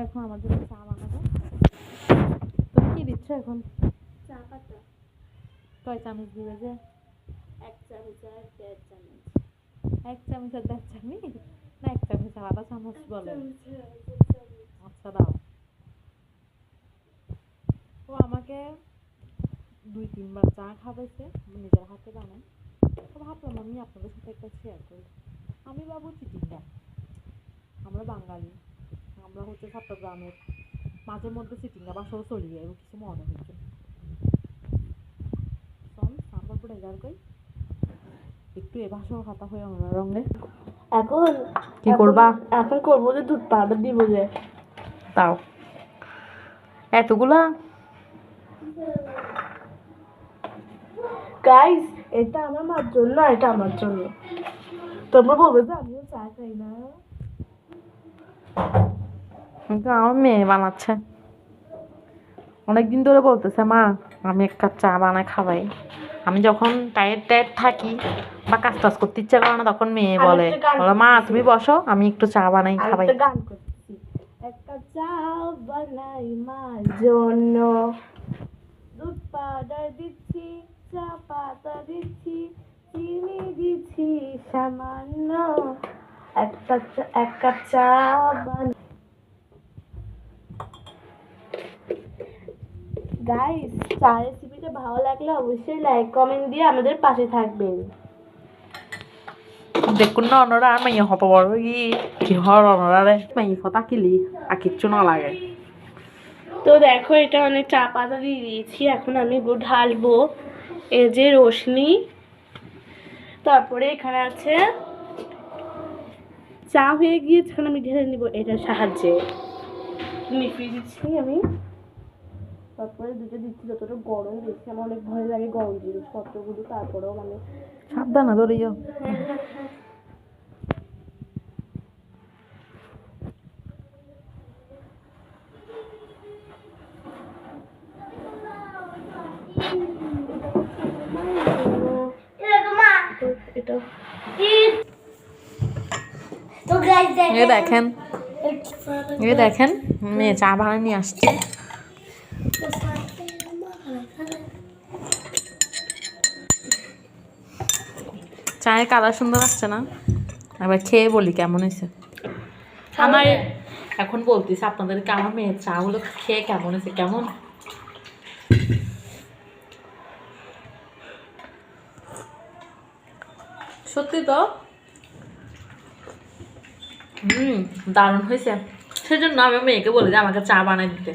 এখন আমার জন্য চা বানাবে। তুমি কি দিচ্ছ এখন? চা পাতা। কয় চামচ দিবে যে? 1 চামচ আর 1.5 চামচ। 1 চামচ আর 1.5 চামচ না 1 চামচ আর আধা চামচ বলে? আচ্ছা দাও। ও আমাকে 2-3 বার চা খাওয়াইছে, নিজের হাতে বানায়। তো ভাবলাম আমি আপনাদের সাথে একটা শেয়ার করি। আমি বাবু চিটিংগা, আমরা বাঙালি, আমরা হচ্ছে চট্টগ্রামের, মাঝে মধ্যে চিটিংগা বাসাও চলি যায় কিছু মনে হচ্ছে। সাম্বার এগার কই একটু এ ভাষাও খাতা হয়ে আমার রঙে। এখন কি করবা? এখন করবো যে দুধ পাউডার দিব যে। তাও এতগুলা? গাইস এটা আমার মার জন্য, এটা আমার জন্য। তোমরা বলবে যে আমিও চা খাই না। আমার মেয়ে বানাচ্ছে, অনেকদিন ধরে বলতেছে মা আমি এক কাপ চা বানায় খাওয়াই। আমি যখন টায়ার্ড থাকি বা কাজ টাজ করতে ইচ্ছা করে না তখন মেয়ে বলে মা তুমি বসো আমি একটু চা বানাই খাওয়াই। গান করছি, এক কাপ চা বানাই মার জন্য, দুধ পাউডার দিচ্ছি, চা পাতা দিচ্ছি, চিনি দিচ্ছি সামান্য, এক কাপ চা বানাই। গাইস চা রেসিপিটা ভালো লাগলে অবশ্যই লাইক কমেন্ট দিয়ে আমাদের পাশে থাকবেন। দেখুন না অন্যরা আর মাইয়া হব বড় কি হর অন্যরা মাই কথা কিলি আর কিচ্ছু না লাগে। তো দেখো এটা অনেক চা পাতা দিয়ে দিয়েছি, এখন আমি গুড় ঢালবো। এই যে রোশনি, তারপরে এখানে আছে চা হয়ে গিয়েছে, এখন আমি ঢেলে নিব এটার সাহায্যে। মিশিয়ে দিচ্ছি আমি, তারপরে দুটো দিচ্ছি। যতটা গরম দিচ্ছি আমার অনেক ভয় লাগে গরম জিনিসপত্রগুলো, তারপরেও মানে সাবধানে ধরিও। দেখেন দেখেন মেয়ে চা বানিয়ে নিয়ে আসছে। চায়ের কালার সুন্দর আসছে না? এবার খেয়ে বলি কেমন হয়েছে। আমার এখন বলতেছি আপনাদেরকে আমার মেয়ের চা গুলো খেয়ে কেমন হয়েছে। কেমন সত্যি তো দারুণ হয়েছে। সেজন্য আমি মেয়েকে বলি যে আমাকে চা বানাই দিতে।